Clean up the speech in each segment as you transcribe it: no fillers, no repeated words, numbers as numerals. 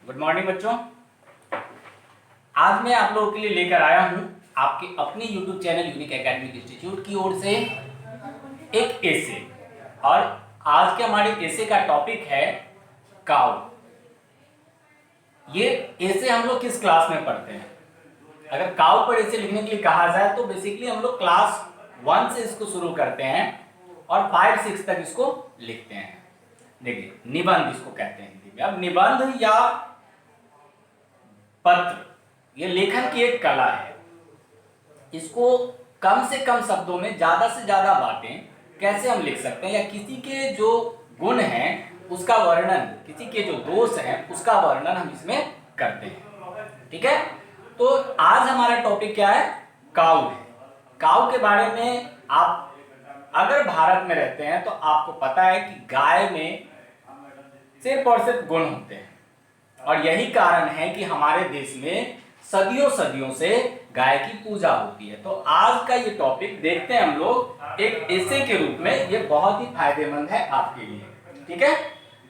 Good morning बच्चों। आज मैं आप लोगों के लिए लेकर आया हूं आपके अपने YouTube channel unique academic institute की ओर से एक एसे। और आज के हमारे एसे का टॉपिक है काउ। ये एसे हम लोग किस क्लास में पढ़ते हैं? अगर काउ पर एसे लिखने के लिए कहा जाए तो बेसिकली हम लोग क्लास 1 से इसको शुरू करते हैं और 5-6 तक इसको लिखते हैं। देखिए, निबंध इसको कहते हैं हिंदी में। अब निबंध या पत्र, ये लेखन की एक कला है। इसको कम से कम शब्दों में ज्यादा से ज्यादा बातें कैसे हम लिख सकते हैं, या किसी के जो गुण हैं उसका वर्णन, किसी के जो दोष हैं उसका वर्णन हम इसमें करते हैं। ठीक है, तो आज हमारा टॉपिक क्या है? काऊ है। काऊ के बारे में आप अगर भारत में रहते हैं तो आपको पता है कि गाय में सिर्फ और सिर्फ गुण होते हैं, और यही कारण है कि हमारे देश में सदियों सदियों से गाय की पूजा होती है। तो आज का ये टॉपिक देखते हैं हम लोग एक एसे के रूप में। ये बहुत ही फायदेमंद है आपके लिए। ठीक है,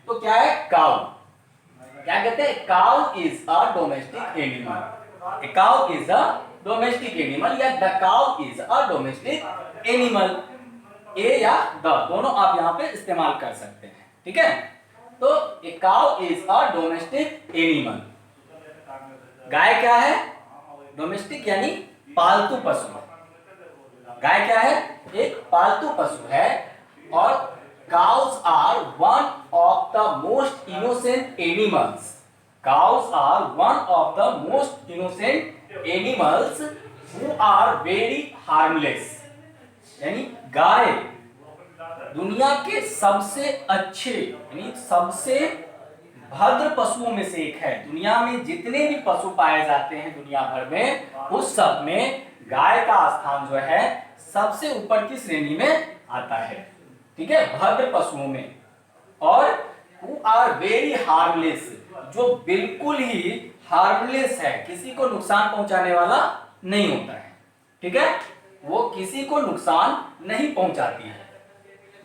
तो क्या है काऊ? क्या कहते हैं? Cow is a domestic animal. A cow is a domestic animal, या the cow is a domestic animal. A या द दोनों आप यहाँ पे इस्तेमाल कर सकते हैं। ठीक है, तो ए cow is a domestic animal. गाय क्या है? डोमेस्टिक यानी पालतू पशु। गाय क्या है? एक पालतू पशु है। और cows are one of the most innocent animals. Cows are one of the most innocent animals who are very harmless. यानी गाय दुनिया के सबसे अच्छे यानी सबसे भद्र पशुओं में से एक है। दुनिया में जितने भी पशु पाए जाते हैं दुनिया भर में, उस सब में गाय का स्थान जो है सबसे ऊपर की श्रेणी में आता है। ठीक है, भद्र पशुओं में। और हु आर वेरी हार्मलेस, जो बिल्कुल ही हार्मलेस है, किसी को नुकसान पहुंचाने वाला नहीं होता है। ठीक है, वो किसी को नुकसान नहीं पहुंचाती है।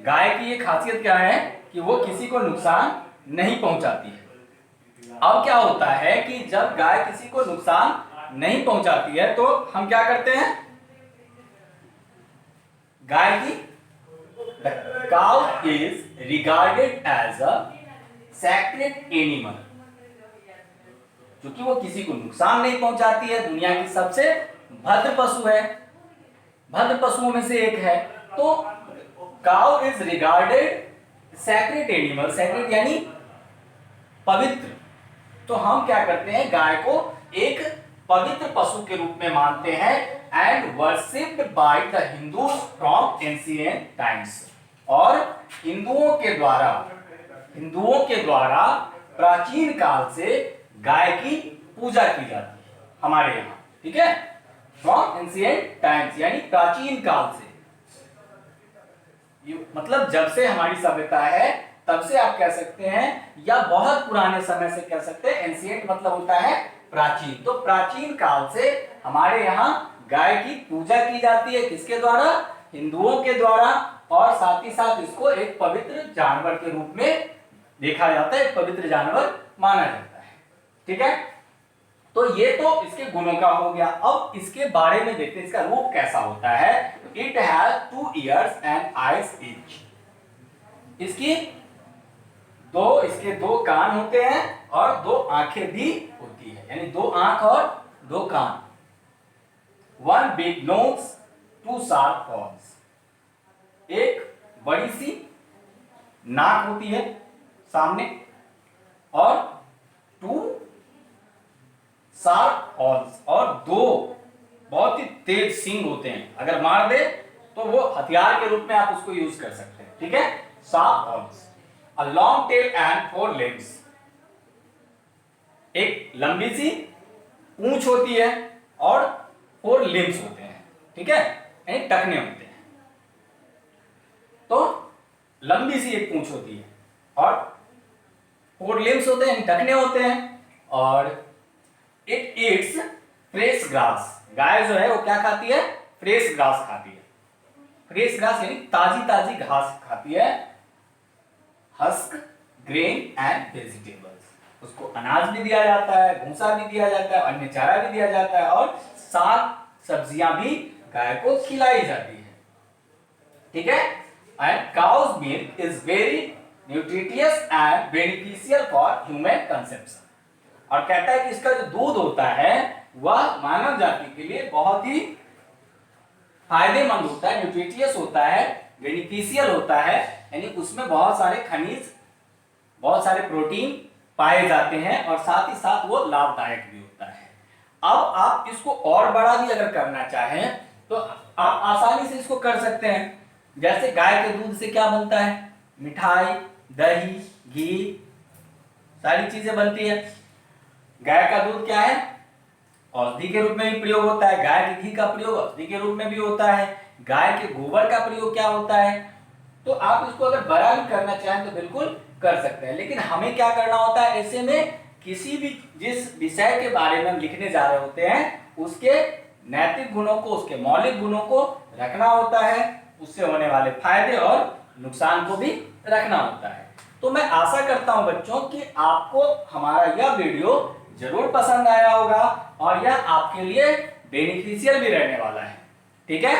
गाय की ये खासियत क्या है कि वो किसी को नुकसान नहीं पहुंचाती है। अब क्या होता है कि जब गाय किसी को नुकसान नहीं पहुंचाती है तो हम क्या करते हैं? गाय की cow is regarded as a sacred animal. क्योंकि वो किसी को नुकसान नहीं पहुंचाती है, दुनिया की सबसे भद्र पशु है, भद्र पशुओं में से एक है। तो cow is regarded sacred animal. Sacred यानी पवित्र। तो हम क्या करते हैं? गाय को एक पवित्र पशु के रूप में मानते हैं। And worshipped by the Hindus from ancient times. और हिंदुओं के द्वारा प्राचीन काल से गाय की पूजा की जाती है हमारे यहाँ। ठीक है, फ्रॉम एंशिएंट टाइम्स यानी प्राचीन काल से, मतलब जब से हमारी सभ्यता है तब से आप कह सकते हैं, या बहुत पुराने समय से कह सकते हैं। एंशिएंट मतलब होता है प्राचीन। तो प्राचीन काल से हमारे यहाँ गाय की पूजा की जाती है। किसके द्वारा? हिंदुओं के द्वारा। और साथ ही साथ इसको एक पवित्र जानवर के रूप में देखा जाता है, एक पवित्र जानवर माना जाता है। ठीक है, तो ये तो इसके गुणों का हो गया। अब इसके बारे में देखते हैं इसका रूप कैसा होता है। It has 2 ears and eyes each। इसके दो कान होते हैं और 2 आंखें भी होती है, यानी 2 आंख और 2 कान। 1 big nose, 2 sharp horns। एक बड़ी सी नाक होती है सामने, और 2 शार्प हॉर्न्स, और 2 बहुत ही तेज सींग होते हैं। अगर मार दे तो वो हथियार के रूप में आप उसको यूज कर सकते हैं। ठीक है, sharp horns. A long tail and 4 legs। एक लंबी सी पूंछ होती है और 4 limbs होते हैं। ठीक है, यानी टखने होते हैं। तो लंबी सी एक पूंछ होती है और 4 limbs होते हैं, टखने होते हैं। और इट ईट्स फ्रेश ग्रास। गाय जो है वो क्या खाती है? फ्रेश ग्रास खाती है। फ्रेश ग्रास यानी ताजी ताजी घास खाती है। Husk, grain and vegetables. उसको अनाज भी दिया जाता है, भूसा भी दिया जाता है, अन्य चारा भी दिया जाता है और साग सब्जियां भी गाय को खिलाई जाती है। ठीक है। And cow's milk is very nutritious and beneficial for human consumption. और कहता है कि इसका जो दूध होता है वह मानव जाति के लिए बहुत ही फायदेमंद होता है, न्यूट्रिटियस होता है, बेनिफिशियल होता है, यानी उसमें बहुत सारे खनिज, बहुत सारे प्रोटीन पाए जाते हैं और साथ ही साथ वो लाभदायक भी होता है। अब आप इसको और बड़ा भी अगर करना चाहें तो आप आसानी से इसको कर सकते हैं। जैसे गाय के दूध से क्या बनता है, मिठाई, दही, घी, सारी चीजें बनती है। गाय का दूध क्या है, औषधि के रूप में भी प्रयोग होता है। गाय के घी का प्रयोग औषधि के रूप में भी होता है। गाय के गोबर का प्रयोग क्या होता है। तो आप इसको अगर बड़ा भी करना चाहें तो बिल्कुल कर सकते हैं, लेकिन हमें क्या करना होता है, ऐसे में किसी भी जिस विषय के बारे में हम लिखने जा रहे होते हैं उसके नैतिक गुणों को, उसके मौलिक गुणों को रखना होता है, उससे होने वाले फायदे और नुकसान को भी रखना होता है। तो मैं आशा करता हूं बच्चों कि आपको हमारा यह वीडियो जरूर पसंद आया होगा और यह आपके लिए बेनिफिशियल भी रहने वाला है। ठीक है,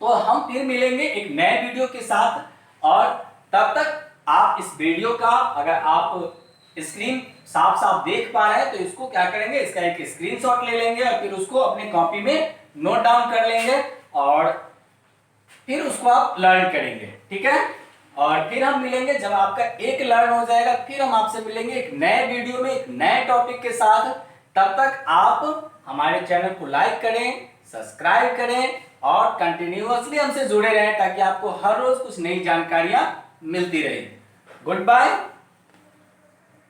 तो हम फिर मिलेंगे एक नए वीडियो के साथ, और तब तक आप इस वीडियो का, अगर आप स्क्रीन साफ साफ देख पा रहे हैं तो इसको क्या करेंगे, इसका एक स्क्रीनशॉट ले लेंगे और फिर उसको अपने कॉपी में नोट डाउन कर लेंगे और फिर उसको आप लर्न करेंगे। ठीक है, और फिर हम मिलेंगे जब आपका एक लर्न हो जाएगा, फिर हम आपसे मिलेंगे एक नए वीडियो में एक नए टॉपिक के साथ। तब तक आप हमारे चैनल को लाइक करें, सब्सक्राइब करें और कंटिन्यूअसली हमसे जुड़े रहें ताकि आपको हर रोज कुछ नई जानकारियां मिलती रहे। Good bye.